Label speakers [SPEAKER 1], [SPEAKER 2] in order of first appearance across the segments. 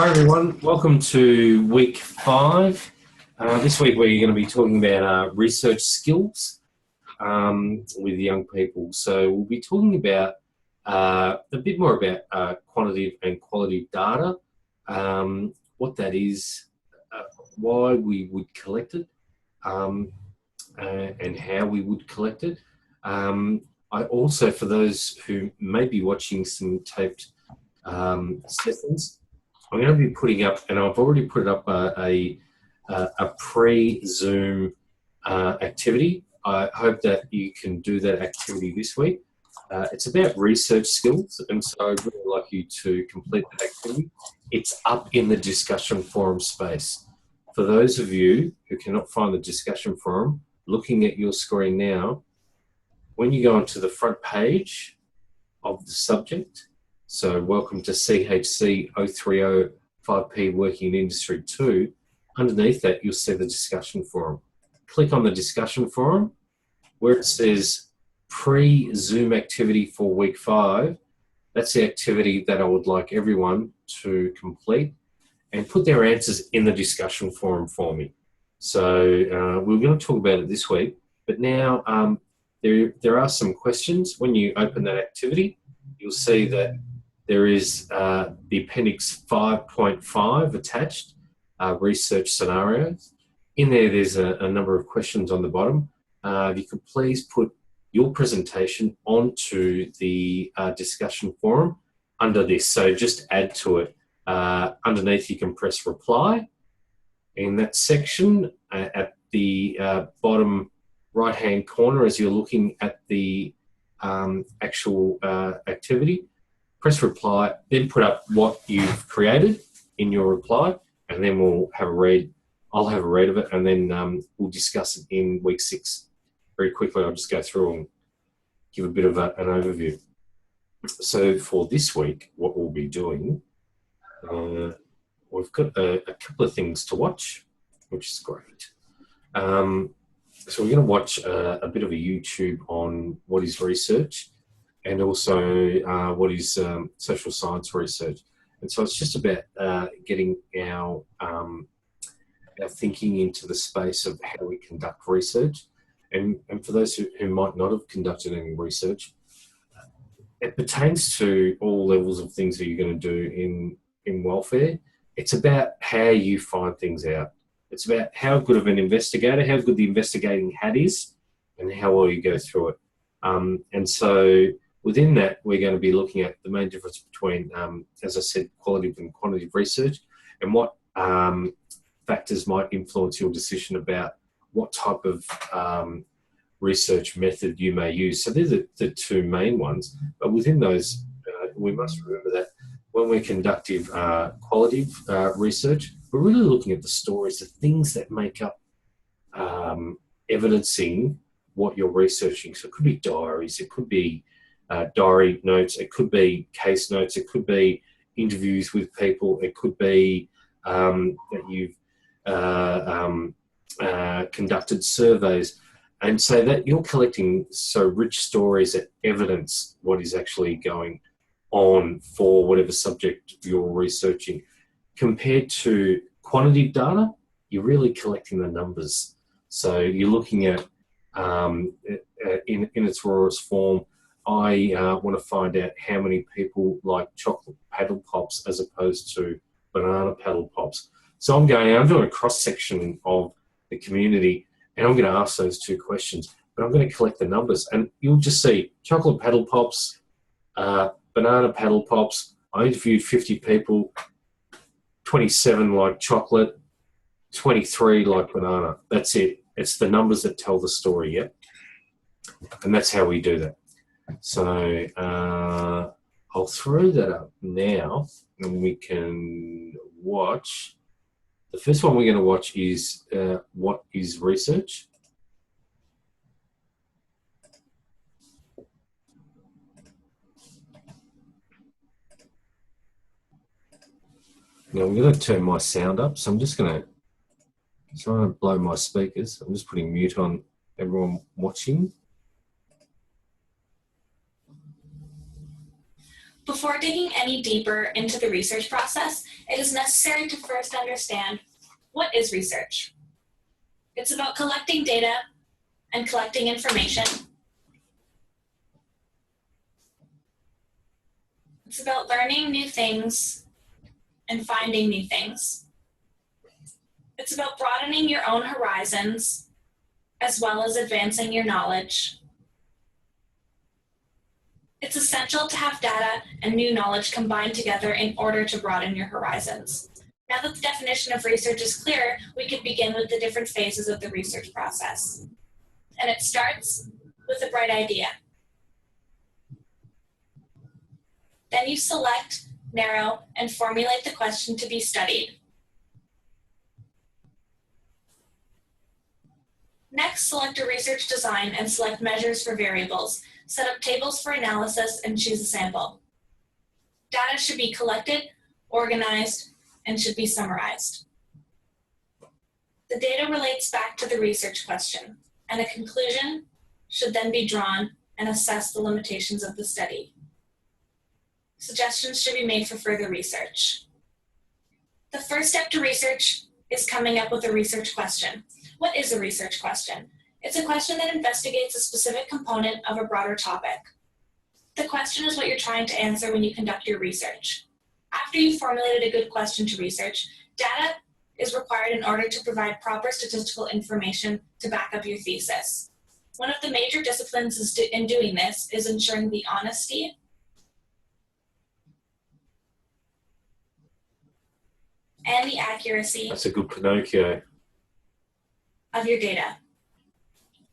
[SPEAKER 1] Hi everyone, welcome to week 5. This week we're going to be talking about research skills with young people. So we'll be talking about a bit more about quantitative and qualitative data, what that is, why we would collect it, and how we would collect it. I also, for those who may be watching some taped sessions, I'm going to be putting up, and I've already put up a pre-Zoom activity. I hope that you can do that activity this week. It's about research skills, and so I'd really like you to complete that activity. It's up in the discussion forum space. For those of you who cannot find the discussion forum, looking at your screen now, when you go onto the front page of the subject, so welcome to CHC 030 5P Working in Industry 2, underneath that you'll see the discussion forum. Click on the discussion forum where it says pre-Zoom activity for week 5. That's the activity that I would like everyone to complete and put their answers in the discussion forum for me. So we're going to talk about it this week, but now there are some questions. When you open that activity, you'll see that there is the appendix 5.5 attached, research scenarios. In there, there's a number of questions on the bottom. If you could please put your presentation onto the discussion forum under this. So just add to it. Underneath, you can press reply. In that section, at the bottom right-hand corner, as you're looking at the actual activity, press reply, then put up what you've created in your reply, and then we'll have a read. I'll have a read of it, and then we'll discuss it in week 6. Very quickly, I'll just go through and give a bit of an overview. So for this week, what we'll be doing, we've got a couple of things to watch, which is great. So we're going to watch a bit of a YouTube on what is research, and also what is social science research. And so it's just about getting our thinking into the space of how we conduct research. And for those who might not have conducted any research, it pertains to all levels of things that you're going to do in welfare. It's about how you find things out. It's about how good of an investigator, how good the investigating hat is, and how well you go through it. And so within that, we're going to be looking at the main difference between, as I said, qualitative and quantitative research, and what factors might influence your decision about what type of research method you may use. So these are the two main ones. But within those, we must remember that when we're conducting qualitative research, we're really looking at the stories, the things that make up evidencing what you're researching. So it could be diaries, it could be diary notes, it could be case notes, it could be interviews with people, it could be that you've conducted surveys, and so that you're collecting rich stories that evidence what is actually going on for whatever subject you're researching. Compared to quantitative data, you're really collecting the numbers. So you're looking at, in its rawest form, I want to find out how many people like chocolate paddle pops as opposed to banana paddle pops. So I'm doing a cross-section of the community, and I'm going to ask those two questions, but I'm going to collect the numbers, and you'll just see chocolate paddle pops, banana paddle pops. I interviewed 50 people, 27 like chocolate, 23 like banana. That's it. It's the numbers that tell the story, yeah? And that's how we do that. So I'll throw that up now, and we can watch. The first one we're going to watch is what is research. Now I'm going to turn my sound up, so I'm just going to try and blow my speakers. I'm just putting mute on everyone watching.
[SPEAKER 2] Before digging any deeper into the research process, it is necessary to first understand what is research. It's about collecting data and collecting information. It's about learning new things and finding new things. It's about broadening your own horizons as well as advancing your knowledge. It's essential to have data and new knowledge combined together in order to broaden your horizons. Now that the definition of research is clear, we can begin with the different phases of the research process. And it starts with a bright idea. Then you select, narrow, and formulate the question to be studied. Next, select a research design and select measures for variables. Set up tables for analysis and choose a sample. Data should be collected, organized, and should be summarized. The data relates back to the research question, and a conclusion should then be drawn and assess the limitations of the study. Suggestions should be made for further research. The first step to research is coming up with a research question. What is a research question? It's a question that investigates a specific component of a broader topic. The question is what you're trying to answer when you conduct your research. After you've formulated a good question to research, data is required in order to provide proper statistical information to back up your thesis. One of the major disciplines in doing this is ensuring the honesty and the accuracy.
[SPEAKER 1] That's a good Pinocchio.
[SPEAKER 2] Of your data.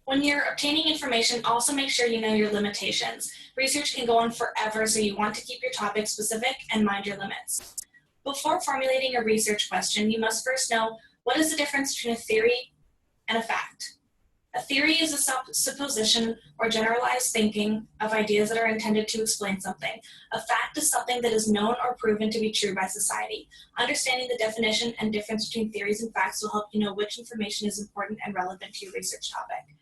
[SPEAKER 2] When you're obtaining information, also make sure you know your limitations. Research can go on forever, so you want to keep your topic specific and mind your limits. Before formulating a research question, you must first know what is the difference between a theory and a fact. A theory is a supposition or generalized thinking of ideas that are intended to explain something. A fact is something that is known or proven to be true by society. Understanding the definition and difference between theories and facts will help you know which information is important and relevant to your research topic.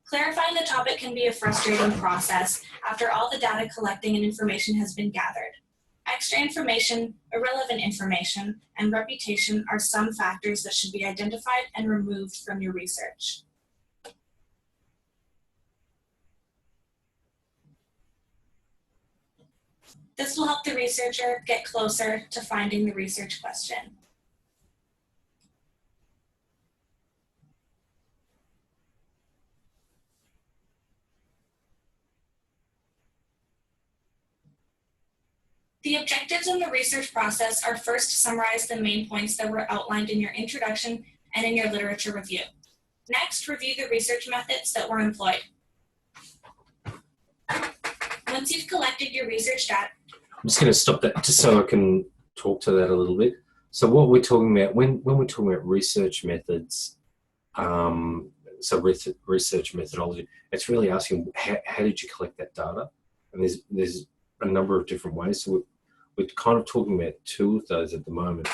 [SPEAKER 2] Clarifying the topic can be a frustrating process after all the data collecting and information has been gathered. Extra information, irrelevant information, and reputation are some factors that should be identified and removed from your research. This will help the researcher get closer to finding the research question. The objectives in the research process are first to summarize the main points that were outlined in your introduction and in your literature review. Next, review the research methods that were employed. Once you've collected your research data,
[SPEAKER 1] I'm just going to stop that just so I can talk to that a little bit. So what we're talking about, when we're talking about research methods, research methodology, it's really asking how did you collect that data? And there's a number of different ways. So we're kind of talking about two of those at the moment,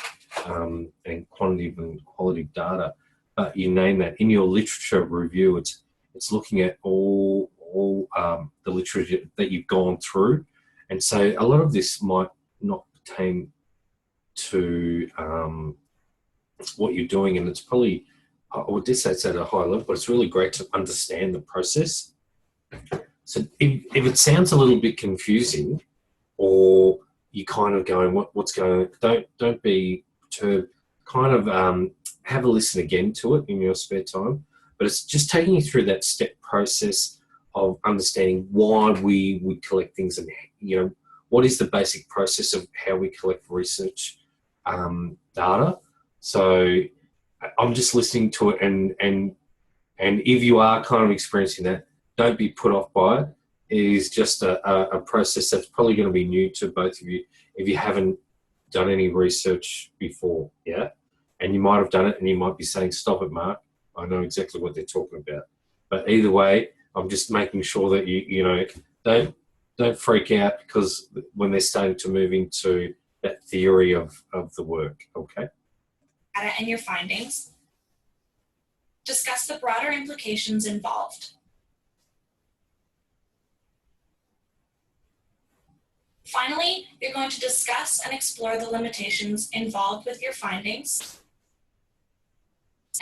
[SPEAKER 1] and quantitative and qualitative data. But you name that in your literature review, it's looking at all the literature that you've gone through. And so a lot of this might not pertain to what you're doing, and it's probably, I would say it's at a high level, but it's really great to understand the process. So if it sounds a little bit confusing, or you kind of going, what's going on, don't be perturbed. Kind of have a listen again to it in your spare time. But it's just taking you through that step process of understanding why we would collect things, and what is the basic process of how we collect research data. So I'm just listening to it, and if you are kind of experiencing that, don't be put off by it. It is just a process that's probably going to be new to both of you if you haven't done any research before, yeah? And you might have done it and you might be saying, stop it, Mark. I know exactly what they're talking about. But either way, I'm just making sure that you don't freak out, because when they're starting to move into that theory of the work, okay?
[SPEAKER 2] Data and your findings. Discuss the broader implications involved. Finally, you're going to discuss and explore the limitations involved with your findings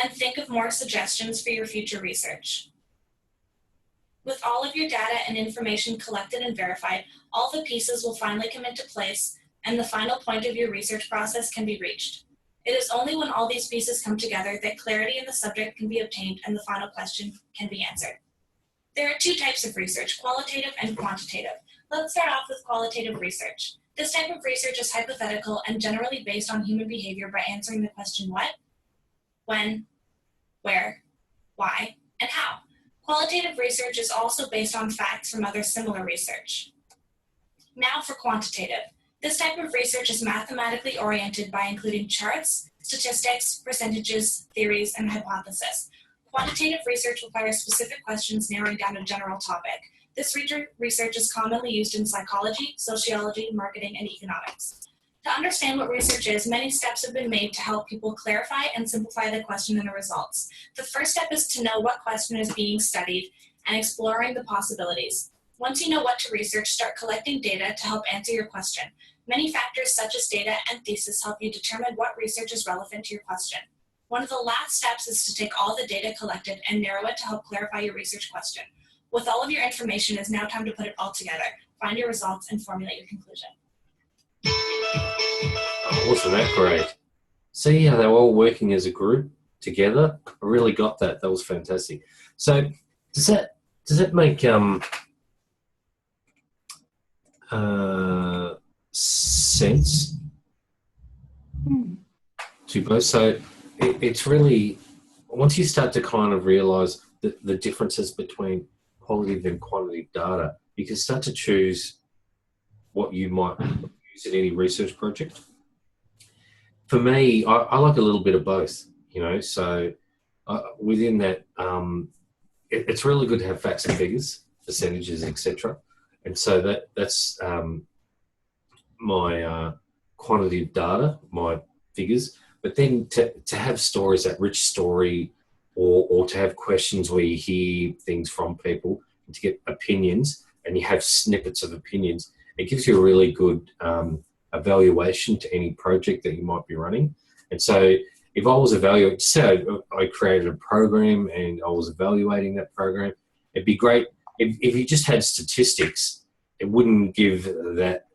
[SPEAKER 2] and think of more suggestions for your future research. With all of your data and information collected and verified, all the pieces will finally come into place and the final point of your research process can be reached. It is only when all these pieces come together that clarity in the subject can be obtained and the final question can be answered. There are two types of research, qualitative and quantitative. Let's start off with qualitative research. This type of research is hypothetical and generally based on human behavior by answering the question what, when, where, why, and how. Qualitative research is also based on facts from other similar research. Now for quantitative. This type of research is mathematically oriented by including charts, statistics, percentages, theories, and hypotheses. Quantitative research requires specific questions narrowing down a general topic. This research is commonly used in psychology, sociology, marketing, and economics. To understand what research is, many steps have been made to help people clarify and simplify the question and the results. The first step is to know what question is being studied and exploring the possibilities. Once you know what to research, start collecting data to help answer your question. Many factors such as data and thesis help you determine what research is relevant to your question. One of the last steps is to take all the data collected and narrow it to help clarify your research question. With all of your information, it's now time to put it all together. Find your results and formulate your conclusion.
[SPEAKER 1] Oh, wasn't that great? See how they're all working as a group together? I really got that. That was fantastic. So does that make sense to both? So it's really, once you start to kind of realize the differences between qualitative and quantitative data, you can start to choose what you might use in any research project. For me, I like a little bit of both, you know, so within that, it's really good to have facts and figures, percentages, etc. And so that's my quantitative data, my figures. But then to have stories, that rich story, or to have questions where you hear things from people, and to get opinions, and you have snippets of opinions, it gives you a really good evaluation to any project that you might be running. And so if I was evaluating, say I created a program and I was evaluating that program, it'd be great if you just had statistics. It wouldn't give that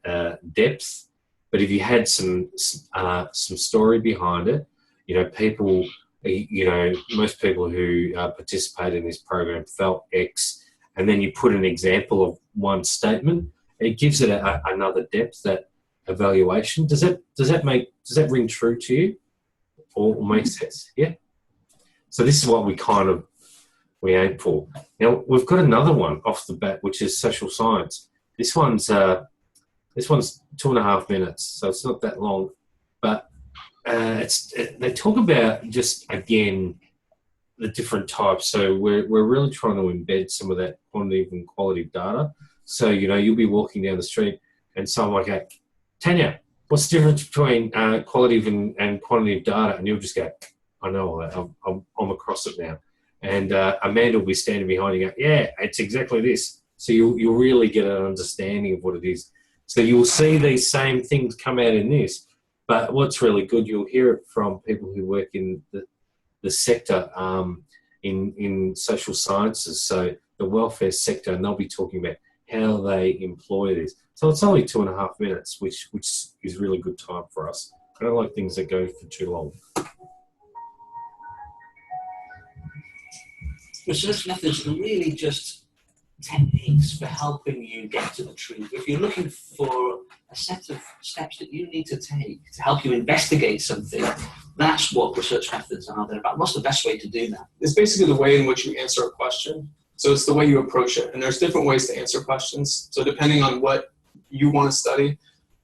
[SPEAKER 1] depth, but if you had some story behind it, you know, people, you know, most people who participate in this program felt X, and then you put an example of one statement, it gives it another depth, that evaluation. Does that ring true to you, or make sense? Yeah. So this is what we aim for. Now we've got another one off the bat, which is social science. This one's 2.5 minutes, so it's not that long, but they talk about just again the different types. So we're really trying to embed some of that quantitative and qualitative data. So, you know, you'll be walking down the street and someone will go, Tanya, what's the difference between qualitative and quantitative data? And you'll just go, I know all that. I'm across it now. And Amanda will be standing behind you and go, yeah, it's exactly this. So you'll really get an understanding of what it is. So you'll see these same things come out in this. But what's really good, you'll hear it from people who work in the sector in social sciences, so the welfare sector, and they'll be talking about how they employ this. So it's only 2.5 minutes, which is really good time for us. I don't like things that go for too long.
[SPEAKER 3] Research methods are really just techniques for helping you get to the truth. If you're looking for a set of steps that you need to take to help you investigate something, that's what research methods are. They're about what's the best way to do that.
[SPEAKER 4] It's basically the way in which you answer a question. So it's the way you approach it. And there's different ways to answer questions. So depending on what you want to study,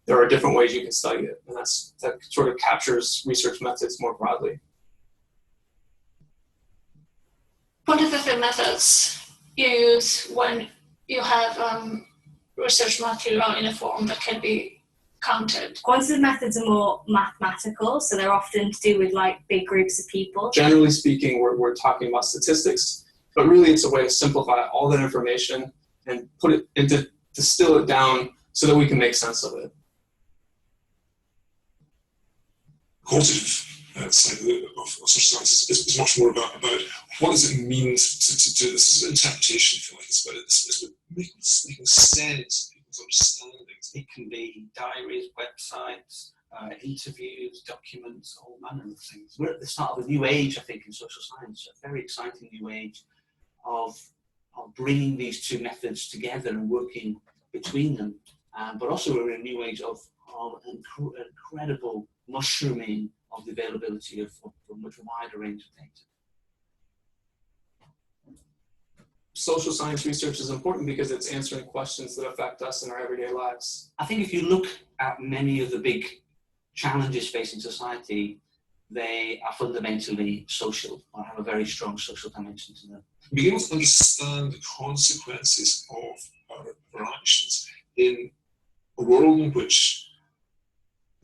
[SPEAKER 4] there are different ways you can study it. And that sort of captures research methods more broadly.
[SPEAKER 5] Quantitative methods you use when you have research material in a form that can be counted.
[SPEAKER 6] Quantitative methods are more mathematical, so they're often to do with like big groups of people.
[SPEAKER 4] Generally speaking, we're talking about statistics, but really it's a way to simplify all that information and put it into, distill it down so that we can make sense of it.
[SPEAKER 7] Qualitative side of social science is much more about what does it mean to do this. It's an interpretation, if you like. It's about making sense of people's understandings.
[SPEAKER 3] It can be diaries, websites, interviews, documents, all manner of things. We're at the start of a new age, I think, in social science, a very exciting new age of bringing these two methods together and working between them. But also we're in a new age of incredible mushrooming of the availability of a much wider range of data.
[SPEAKER 4] Social science research is important because it's answering questions that affect us in our everyday lives.
[SPEAKER 3] I think if you look at many of the big challenges facing society, they are fundamentally social or have a very strong social dimension to them.
[SPEAKER 7] Being able to understand the consequences of our actions in a world in which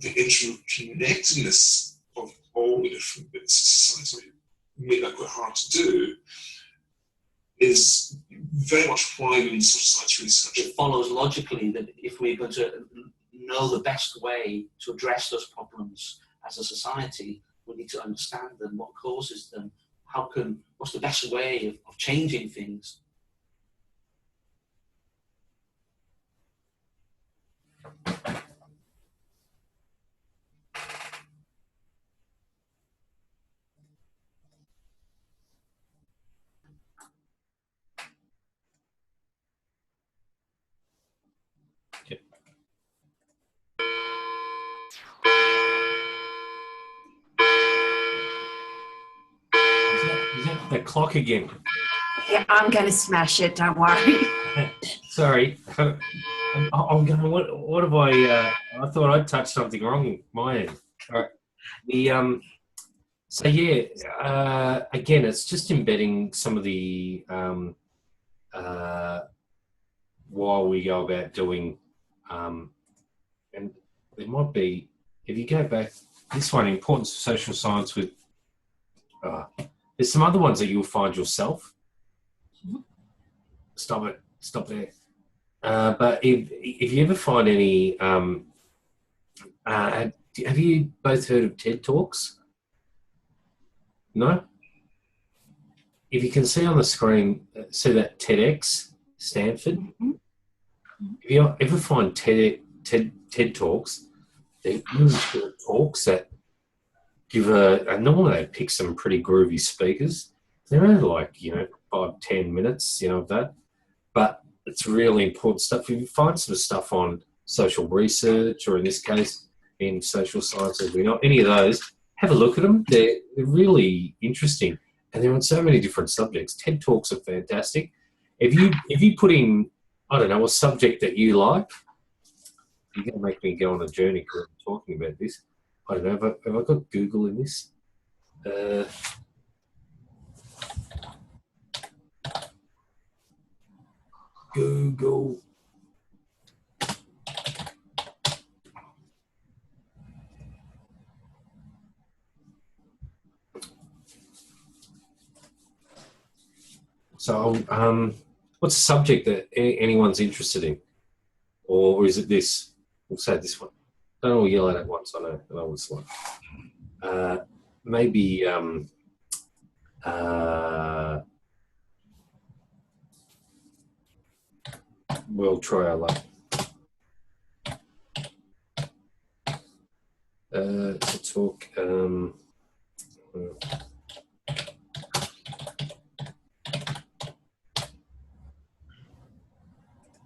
[SPEAKER 7] the interconnectedness of all the different bits of society make that quite hard to do is very much why we need social science research.
[SPEAKER 3] It follows logically that if we're going to know the best way to address those problems as a society, we need to understand them, what causes them, what's the best way of changing things.
[SPEAKER 1] Is that the clock again?
[SPEAKER 8] Yeah, I'm going to smash it, don't worry.
[SPEAKER 1] Sorry. I'm going, what have I thought I'd touched something wrong on my end. All right. So yeah, again, it's just embedding some of the, while we go about doing, and there might be, if you go back, this one, importance of social science with, there's some other ones that you'll find yourself. Stop it. Stop there. But if you ever find any, have you both heard of TED Talks? No? If you can see on the screen, see that TEDx, Stanford.
[SPEAKER 8] Mm-hmm.
[SPEAKER 1] If you ever find TED Talks, they're really short talks that give and normally they pick some pretty groovy speakers. They're only like, 5-10 minutes, of that. But it's really important stuff. If you find some stuff on social research, or in this case, in social sciences, any of those, have a look at them. They're really interesting. And they're on so many different subjects. TED Talks are fantastic. If you put in, I don't know, a subject that you like, you're going to make me go on a journey because I'm talking about this. I don't know, have I got Google in this? Google. So, what's a subject that anyone's interested in? Or is it this? We'll say this one. Don't all yell at it once, I know this one. Maybe we'll try our luck. To talk.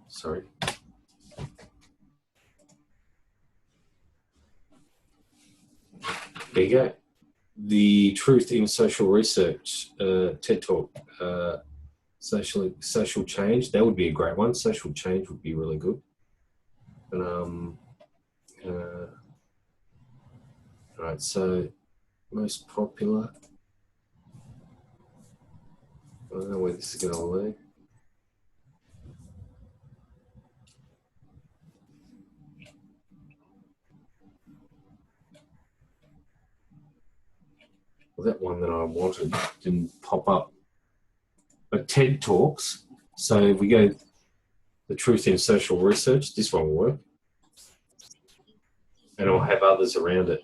[SPEAKER 1] Sorry. There you go. The Truth in Social Research, TED Talk, social change. That would be a great one. Social change would be really good. All right, so most popular. I don't know where this is going to lead. Well, that one that I wanted didn't pop up. But TED Talks, so if we go the Truth in Social Research, this one will work. and I'll have others around it.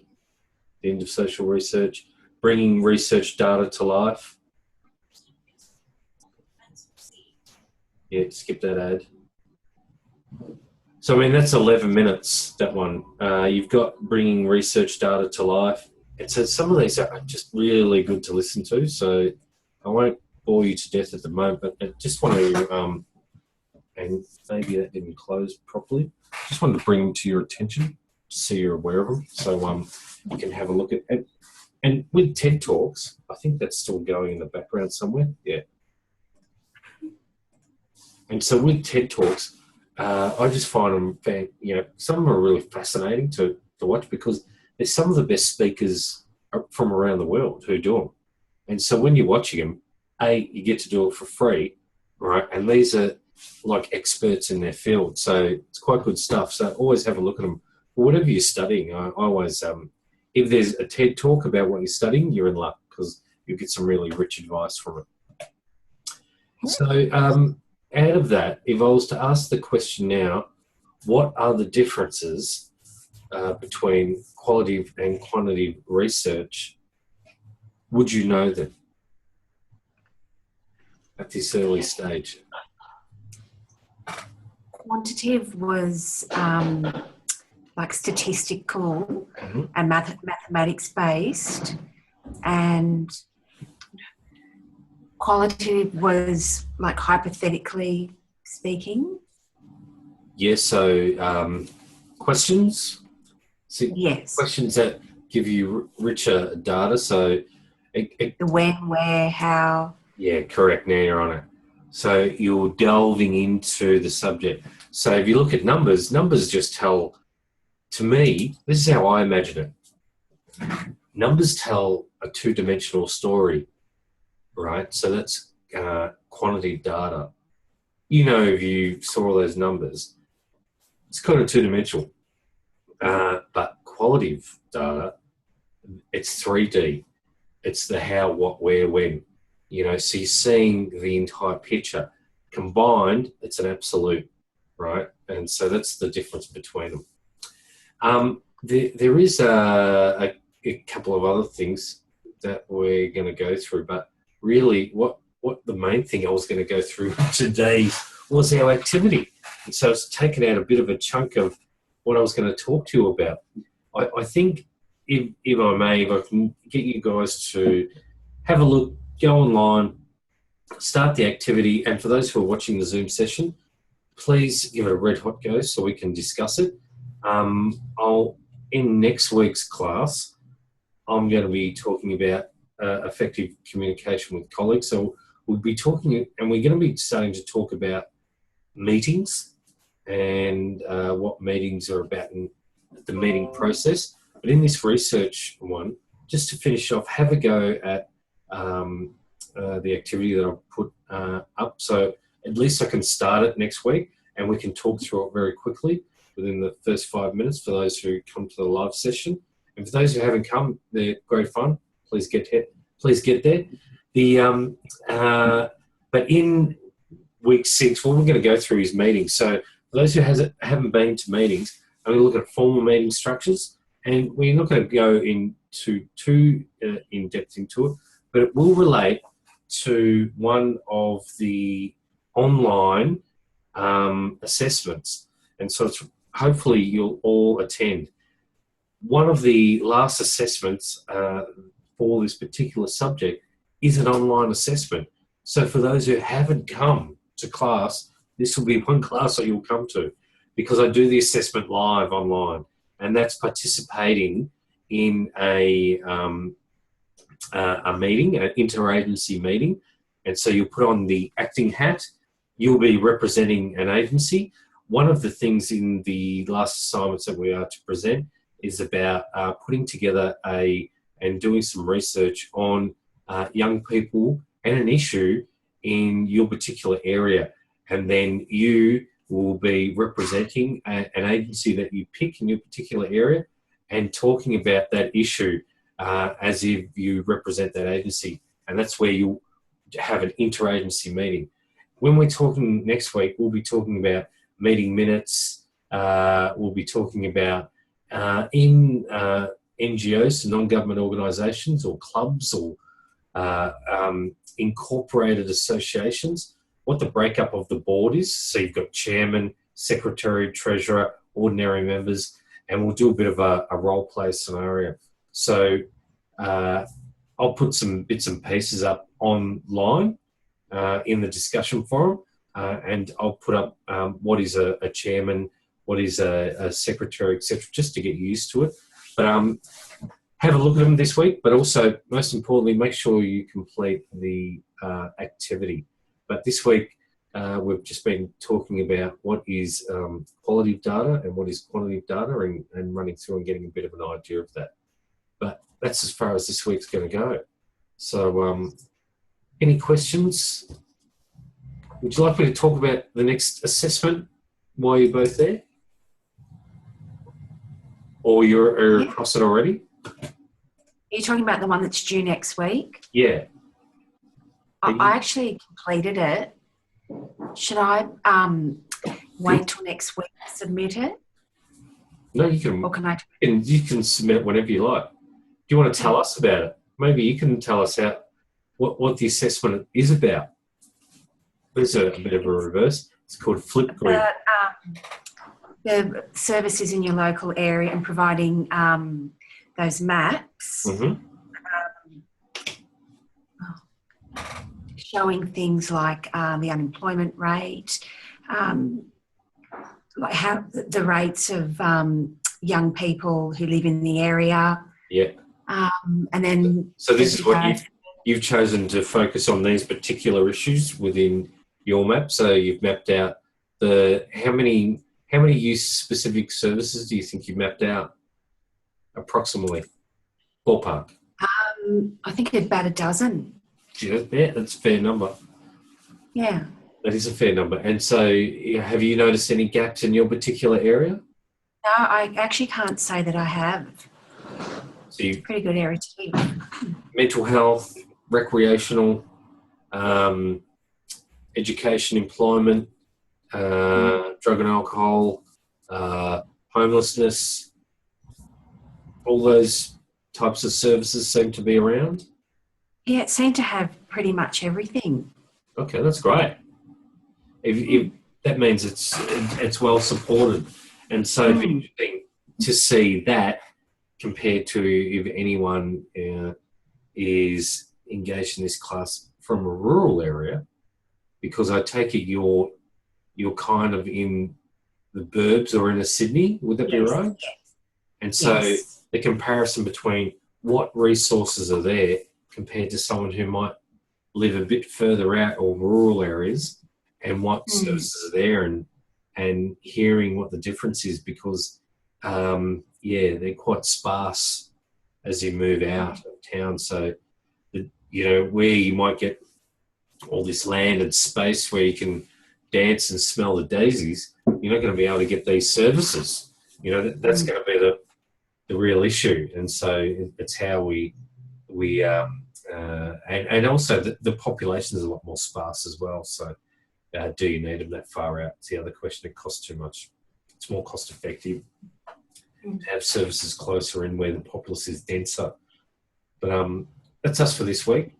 [SPEAKER 1] The end of social research, bringing research data to life. Yeah, skip that ad. So, I mean, that's 11 minutes, that one. You've got bringing research data to life. And so some of these are just really good to listen to. So I won't bore you to death at the moment, but I just want to, and maybe that didn't close properly. Just wanted to bring them to your attention so you're aware of them. So you can have a look at it. And with TED Talks, I think that's still going in the background somewhere. Yeah. And so with TED Talks, I just find them, some of them are really fascinating to watch because there's some of the best speakers from around the world who do them. And so when you're watching them, you get to do it for free, right? And these are like experts in their field. So it's quite good stuff. So always have a look at them. Whatever you're studying, I always, if there's a TED Talk about what you're studying, you're in luck because you'll get some really rich advice from it. So out of that, if I was to ask the question now, what are the differences between qualitative and quantitative research? Would you know them at this early stage?
[SPEAKER 8] Quantitative was like statistical and mathematics based, and qualitative was like hypothetically speaking.
[SPEAKER 1] Yes, so questions? So
[SPEAKER 8] Yes.
[SPEAKER 1] Questions that give you richer data. So
[SPEAKER 8] The when, where, how.
[SPEAKER 1] Yeah, correct. Now you're on it. So you're delving into the subject. So if you look at numbers just tell, to me, this is how I imagine it. Numbers tell a two-dimensional story, right? So that's quantitative data. If you saw all those numbers, it's kind of two-dimensional. But qualitative data, it's 3D. It's the how, what, where, when. So you're seeing the entire picture. Combined, it's an absolute, right? And so that's the difference between them. There is a couple of other things that we're going to go through, but really what the main thing I was going to go through today was our activity. And so it's taken out a bit of a chunk of what I was going to talk to you about. I think if I can get you guys to have a look, go online, start the activity, and for those who are watching the Zoom session, please give it a red hot go so we can discuss it. In next week's class, I'm going to be talking about effective communication with colleagues. So we'll be talking, and we're going to be starting to talk about meetings and what meetings are about in the meeting process. But in this research one, just to finish off, have a go at the activity that I've put up. So at least I can start it next week and we can talk through it very quickly within the first 5 minutes for those who come to the live session. And for those who haven't come, they're great fun. Please get there. But in week 6, what we're going to go through is meetings. So for those who haven't been to meetings, I'm going to look at formal meeting structures, and we're not going to go into too in-depth into it, but it will relate to one of the online assessments. And so hopefully you'll all attend. One of the last assessments for this particular subject is an online assessment. So for those who haven't come to class, this will be one class that you'll come to, because I do the assessment live online, and that's participating in a meeting, an interagency meeting. And so you'll put on the acting hat, you'll be representing an agency. One of the things in the last assignments that we are to present is about putting together and doing some research on young people and an issue in your particular area. And then you will be representing an agency that you pick in your particular area and talking about that issue as if you represent that agency. And that's where you'll have an interagency meeting. When we're talking next week, we'll be talking about meeting minutes. We'll be talking about in NGOs, non-government organisations or clubs or incorporated associations, what the breakup of the board is. So you've got chairman, secretary, treasurer, ordinary members, and we'll do a bit of a role play scenario. So I'll put some bits and pieces up online in the discussion forum, and I'll put up what is a chairman, what is a secretary, etc., just to get used to it. But have a look at them this week, but also, most importantly, make sure you complete the activity. But this week, we've just been talking about what is quality of data and what is quantity of data, and running through and getting a bit of an idea of that. But that's as far as this week's going to go. So any questions? Would you like me to talk about the next assessment while you're both there? Or you're across it already?
[SPEAKER 8] Are you talking about the one that's due next week?
[SPEAKER 1] Yeah.
[SPEAKER 8] I actually completed it. Should I wait till next week to submit it?
[SPEAKER 1] No, you can.
[SPEAKER 8] Or can I?
[SPEAKER 1] You can submit it whenever you like. Do you want to tell us about it? Maybe you can tell us what the assessment is about. There's a bit of a reverse. It's called Flipgrid.
[SPEAKER 8] The services in your local area and providing those maps, showing things like the unemployment rate, like how the rates of young people who live in the area.
[SPEAKER 1] Yeah.
[SPEAKER 8] And then.
[SPEAKER 1] So this is what you've chosen to focus on, these particular issues within your map. So you've mapped out how many youth-specific services do you think you've mapped out, approximately? Ballpark.
[SPEAKER 8] I think about a dozen.
[SPEAKER 1] Yeah, that's a fair number.
[SPEAKER 8] Yeah.
[SPEAKER 1] That is a fair number. And so have you noticed any gaps in your particular area?
[SPEAKER 8] No, I actually can't say that I have.
[SPEAKER 1] So
[SPEAKER 8] pretty good area to live.
[SPEAKER 1] Mental health, recreational, education, employment, drug and alcohol, homelessness, all those types of services seem to be around?
[SPEAKER 8] Yeah, it seemed to have pretty much everything.
[SPEAKER 1] Okay, that's great. If that means it's well supported. And so it'd be interesting to see that compared to if anyone is engaged in this class from a rural area, because I take it you're kind of in the burbs or inner Sydney, would that be right?
[SPEAKER 8] Yes.
[SPEAKER 1] And so the comparison between what resources are there compared to someone who might live a bit further out or rural areas, and what services are there, and hearing what the difference is, because they're quite sparse as you move out of town. So where you might get all this landed space where you can dance and smell the daisies, you're not going to be able to get these services. That's going to be the real issue. And so it's how we and also the population is a lot more sparse as well. So do you need them that far out? It's the other question. It costs too much. It's more cost effective to have services closer in where the populace is denser. But that's us for this week.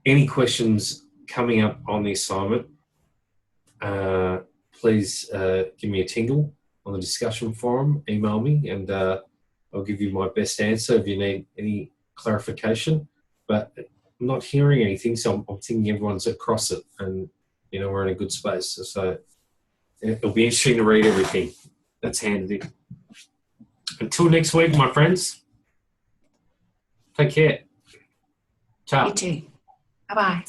[SPEAKER 1] Any questions coming up on the assignment, please give me a tingle on the discussion forum, email me, and I'll give you my best answer if you need any clarification. But I'm not hearing anything, so I'm thinking everyone's across it, and we're in a good space. So it'll be interesting to read everything that's handed in. Until next week, my friends, take care. Ciao.
[SPEAKER 8] You too. Bye-bye.